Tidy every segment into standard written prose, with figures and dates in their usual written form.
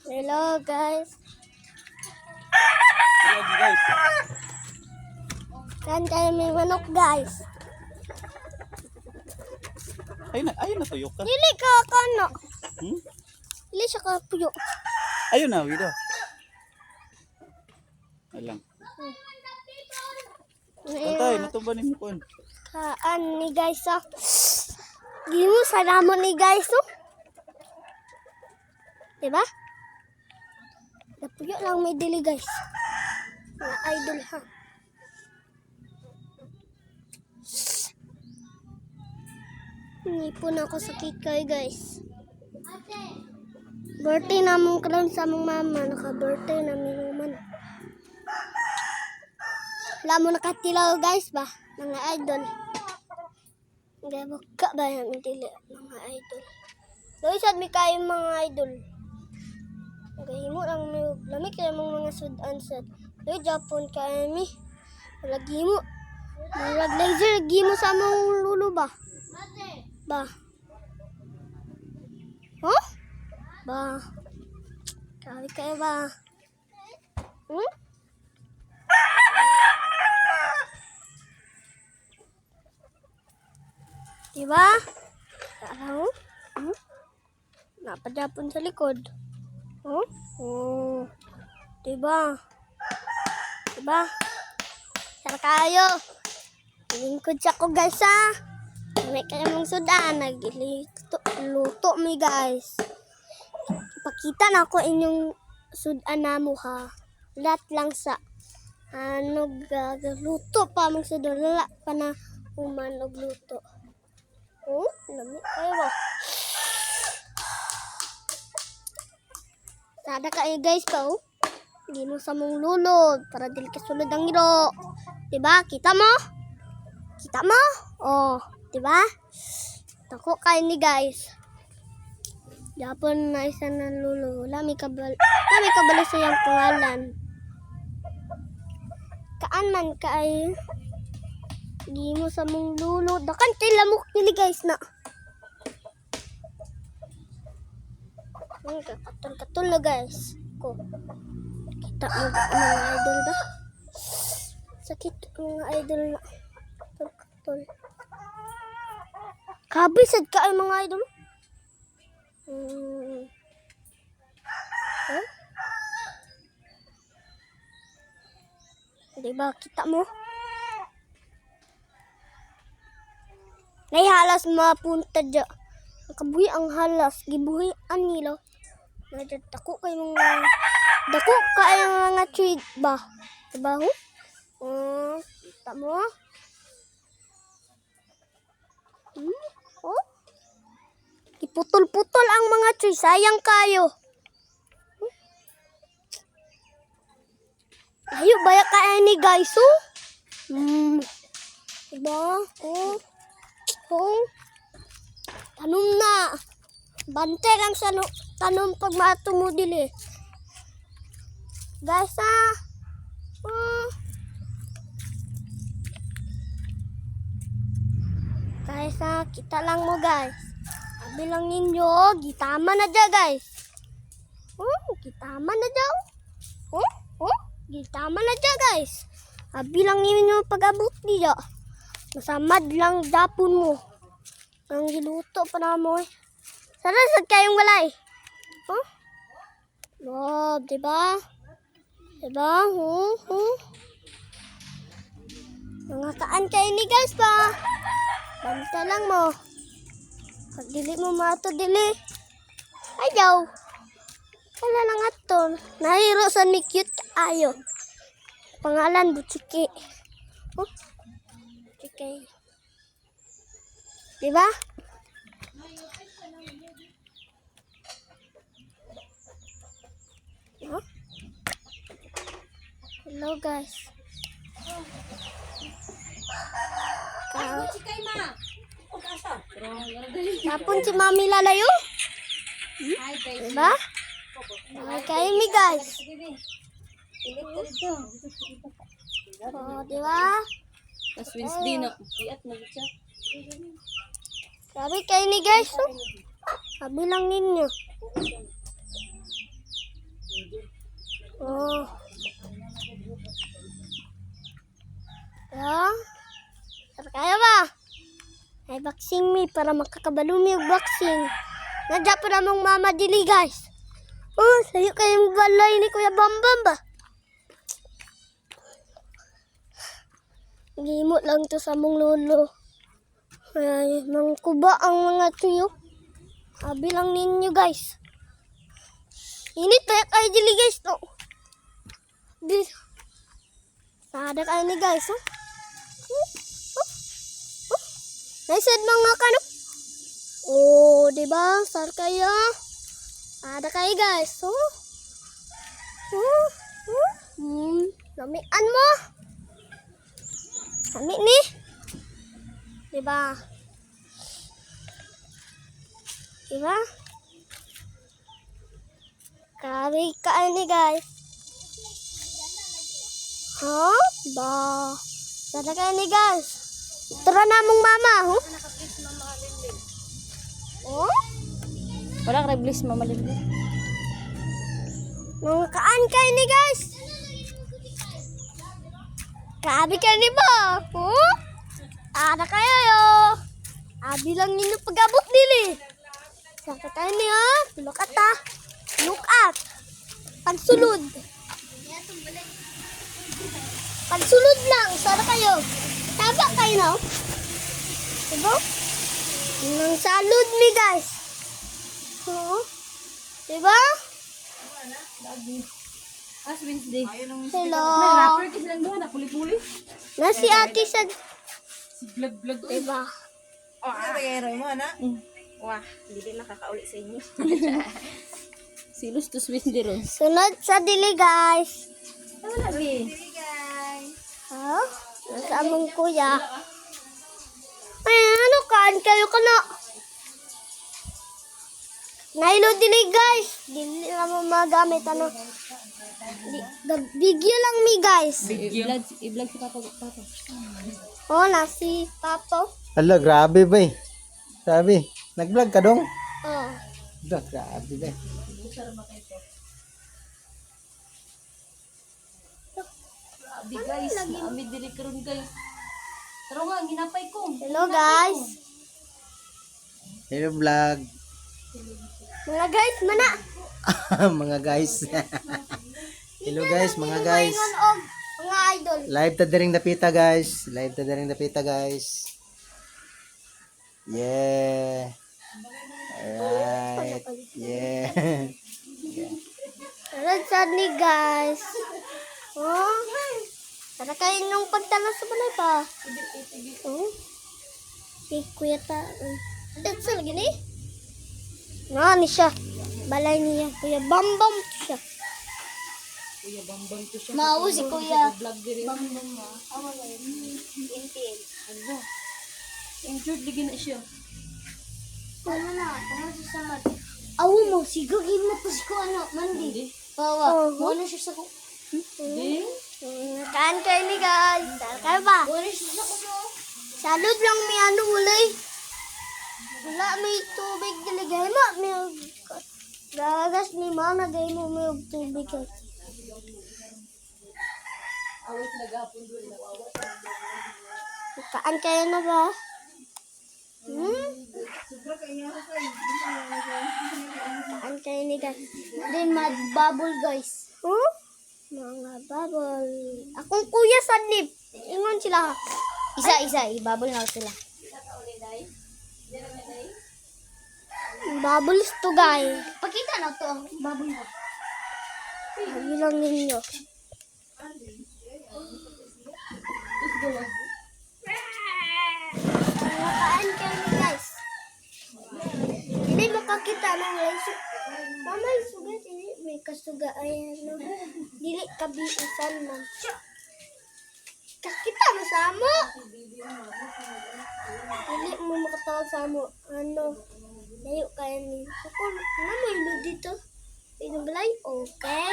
Hello guys. Hello guys. Kan tayo may manok guys. Ayun na tuyo ka. Dili ka kano. Hmm? Dili siya ka puyo. Ayun na, Wido. Alang. Tantay, natuban ni mo kon. Kaan ni guys ah. Gimo sa namon ni guys oh. Diba? Napuyo lang may dili guys. Mga idol ha. Nipon ako sa kikay guys. Birthday namong karon sa among mama. Naka-birthday namin naman. Wala mo nakatilaw guys ba? Mga idol. Gaya ka ba namin dili mga idol. Doon sad mi kayo mga idol. Gahimo lang may lami kay mga sudan sad. Doon Japon kay mi. Lagi mo. Murag laser lagi mo sa among lulo ba? Ba. Huh? Ba. Kali kayo ba? Hmm? Diba? Tara, hmm? Napadapon sa likod. Oh? Oh. Diba? Diba? Tara kayo. Lingkod siya ko guys ha. May kayo mong sudan. Luto mi guys. Ipakita na ako inyong sudan na mo ha. Lahat lang sa luto pa mong sudan. Lala pa na umanog luto. Oh, lami kayo ba? Sada kayo guys pa oh. Hindi mo sa mong lulod para dili ka sulod ang iro. Diba? Kita mo? Kita mo? Oh, diba? Tako kayo ni guys. Japon na isa na lulo. Lami kabalo sa iyang pangalan. Kaan man kayo. Hindi mo sa mong lulo. Dakan tayo lamok nili guys na. Katul na guys. Ko. Kita mo mga idol ba? Sakit mga idol na. Katul. Kabisad ka ay mga idol. Huh? Diba kita mo? Nay halas mapunta dya. Nakabuhi ang halas. Gibuhi ang nila. Dako kayo mga... Dako kayo mga tree ba? Diba ho? Kita mo? Oh? Iputol-putol ang mga tree. Sayang kayo. Ayo, bayak kayo ni guys oh. Diba? Oh. Tanom na. Bante lang sa tanom pag matumudili. Guys Guys kita lang mo guys. Bilang ninyo, gitama na dyan guys. Gitama na dyan. Gitama na dyan guys. Bilang ninyo pag-abot niya. Masamad lang dapon mo. Ang giluto pa na mo eh. Sarasad kayong walay. Oh, diba? Diba? Mga kaan kayo ni guys pa. Banta lang mo. Pag dili mo mato dili. Ayaw. Wala lang aton. Nahiro sa mi cute ayo. Pangalan Butchiki. Okay. Diba? Hello guys. Tapon si Mami lalayo. Diba? Okay mi guys. Diba? Mas Wednesday na. Iat na siya. Sabi kayo ni guys. Sabi lang ninyo. Oh. Ah. Tara kaya ba? Ay vaccine mi para makakabalo mi og vaccine. Nadya pa namang mama dili guys. Oh, sayo kayong balay ni Kuya Bambam ba? Gimot lang to sa mong lolo. Ay, mangkuba ang mga tuyo. Abi lang ninyo guys. Init pa kayo dili guys no. Di. Sada kayo ni guys oh. Naisad mga kano. Oh, di ba? Sar kayo. Ada kayo guys. Oh. Lamian mo. Lami ni. Di ba? Di ba? Grabe ka ni guys. Ha? Ba. Sada kayo ni guys. Tara na mong mama, ho? Oh? Wala ka bliss mama Lindy. Mga kaan kayo ni guys. Grabe kayo ni ba? Oh? Ada kayo yo. Abi lang ninyo pag-abot dili. Saka kayo ni ha? Look at ha? Look at. Pagsulod. Pagsulod lang. Sana kayo. Taba kayo no? Diba? Nang salud mi guys. Oo. Diba? As Wednesday. Hello. Rapper kasi lang doon, puli-puli. Nasi ate sa... Si vlog. Diba? Wah, hindi nakakauli sa inyo. Si Lustos Wednesday ron. Sunod sa dili guys. Wala bi. Ha? Nasa among kuya. Ay, ano kaan kayo ka na? Nailo dili guys. Dili na mo magamit ano. Bigyo lang mi guys. I-vlog si Papa. Oh, nasi papo. Hala, grabe ba eh. Sabi, nag-vlog ka dong? Oh. Grabe ba eh. Abi guys, naamid dili karon guys. Pero nga ginapay ko. Hello guys. Hello vlog. Mga guys, mana. Mga guys. Hello guys, mga guys. Ingon og mga idol. Live ta daring dapita guys. Live ta daring dapita guys. Yeah. Alright. Yeah. Tara sad ni guys. Oh. Tara kayo nung pagtala sa balay pa. Oh. Si Kuya ta. That's lagi ni. Nga ni siya. Balay niya. Kuya Bambam siya. Kuya Bambang to siya. Mao si Kuya Vlog diri. Bambam ma. Ano? Injured lagi na siya. Ano na? Ano sa samad? Awo mo. Sigagin mo to si ko ano. Mandi. Bawa. Ano siya sa ko? Di. Kaan kayo ni guys. Saan kayo ba? Salud lang may ano ulay. Wala may tubig dilagay mo. May gagas ni mama gay mo may tubig. Awit nagapon doon. Kaan kayo na ba? Kaan kayo ni guys. Then mad bubble guys. Mga bubble. Akong kuya sa lip. Ingon sila. Isa, ibabol na sila. Bubbles to guys. Pakita na to ang bubble mo. Sabi lang ninyo. Kaan kayo ni guys. Hindi makakita ng laso. Mama, sugat. May kasuga. Ayan. No. Dili kabiisan mo. Kakita mo sa amo. Dili mo makatawag sa amo. Ano? Layo kaya ni. Ako, ano mo ilo dito? Pinubalay? Okay.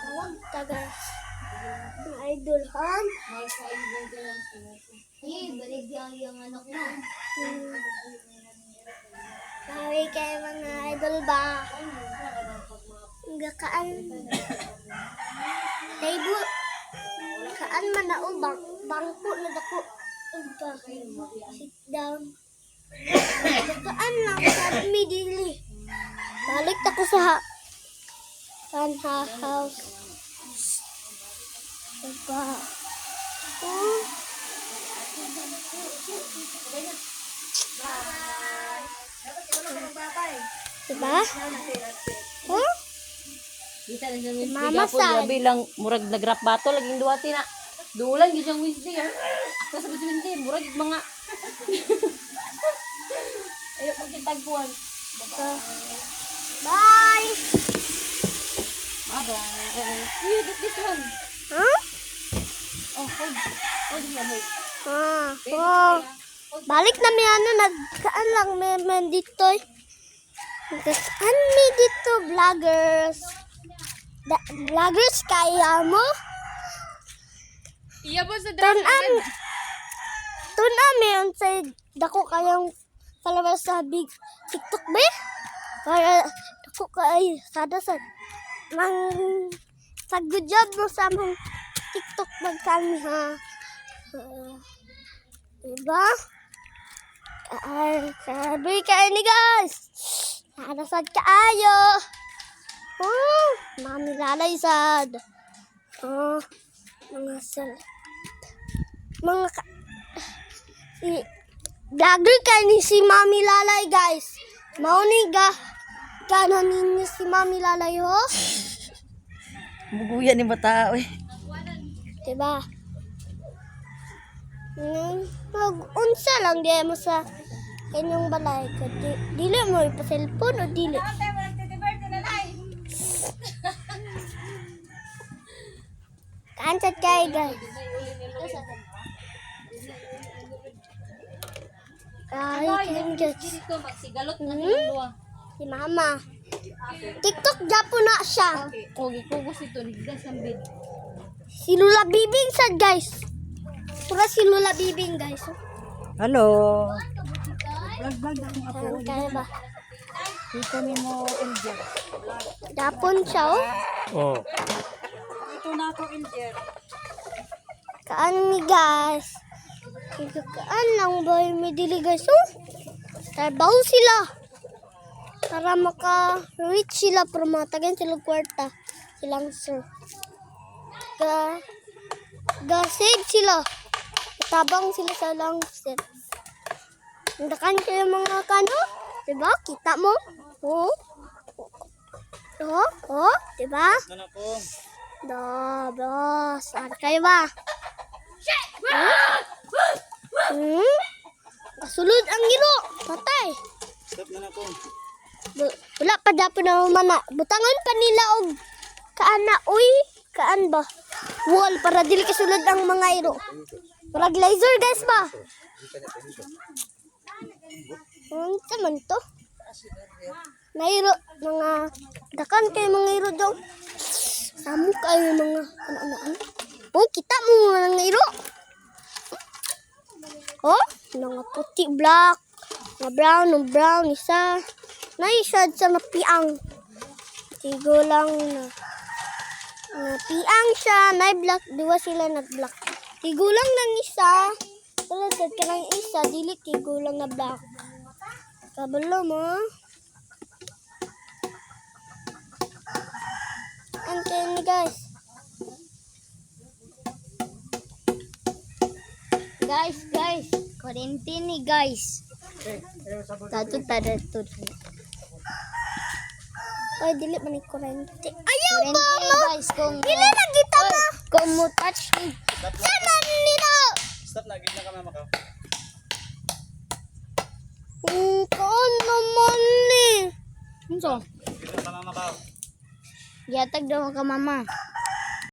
Tawag ta guys. Mga idol, ha? Balik yung anak mo. Sorry kayo mga idol ba? Gakaan. Table. Kaan man na ubang. Bangko na dako. Sit down. Kaan lang sa midili. Balik ako sa house. Diba? Oh. Diba? Oh? Kita na siyang Wednesday. Mama Gapon, sad. grabe lang. Murag nag-rap battle. Laging duwati na. Duulan yun siyang Wednesday. Kasi sa Wednesday, murag yung mga... Ayaw pagkitagpuan. Bye! Bye-bye. You get this one. Huh? Oh, hold. Hold mo, hold. Oh. Balik na may ano, nagkaan lang may dito. Nagkaan may dito, vloggers. Vloggers kaya mo? Iya po sa Tunan may sa dako kayang followers sa big TikTok ba? Para dako kay sada sa good job mo sa mong TikTok magkami ha. Diba? Sabi kayo ni guys. Narasad kaayo. Oh, mami lalay sad. Oh, vlogger ka ni si Mami Lalay guys. Mauni kanan ninyo si Mami Lalay ho. Buguyan ni bata, eh. Diba? Mag-unsa lang di mo sa inyong balay ko. Dili mo ipa-cellphone o dili? Kansat kayo guys. Kain guys. Dito, magsigalot na nilang duwa. Si Mama. TikTok japo na siya. Okay, kugos ito. Nigdas ang bid. Si Lula Bibing sad guys. Pura si Lula Bibing guys. Hello. Kaya ba? Dito ni mo, Elger. Japon siya oh. Oh. Ito na ako, Elger. Kaan ni guys. Kaan lang boy may dili guys oh. Trabaho sila. Para maka-reach sila para matagan sila kwarta. Silang sir. Ga-save sila. Tabang sila sa langsit. Nandakan kayo mga kano. Diba? Kita mo? Oh. Oh. Diba? Ano po? Boss. Ano kayo ba? Kasulod ang giro. Patay. Stop na po. Wala pa dapat na mana. Butangan pa nila og kaana. Uy. Kaan ba? Wall para dili kasulod ang mga iro. Para laser guys ba? Saman to. Nairo mga dakan kay mga iro dong. Samu kayo mga ano-ano. Oh, kita mo mga iro. Oh, mga puti black, mga brown isa. Naisad sa napiang. Tigo lang na. Napiang siya, na black, dua sila nag-black. Tigo lang ng isa. Tulad ka ng isa, dili tigo lang na black. Kabalo mo. Antayin ni guys. Guys. Quarantine guys. Tatod. Ay, dili man yung kurente. Ayaw ba mo? Guys, kung dili na kita na. Kung mo touch ni. Sana nila. Stop na, gitna ka mama ka. Kaan naman ni. Ano? Gitna ka mama ka. Yatag daw ka mama.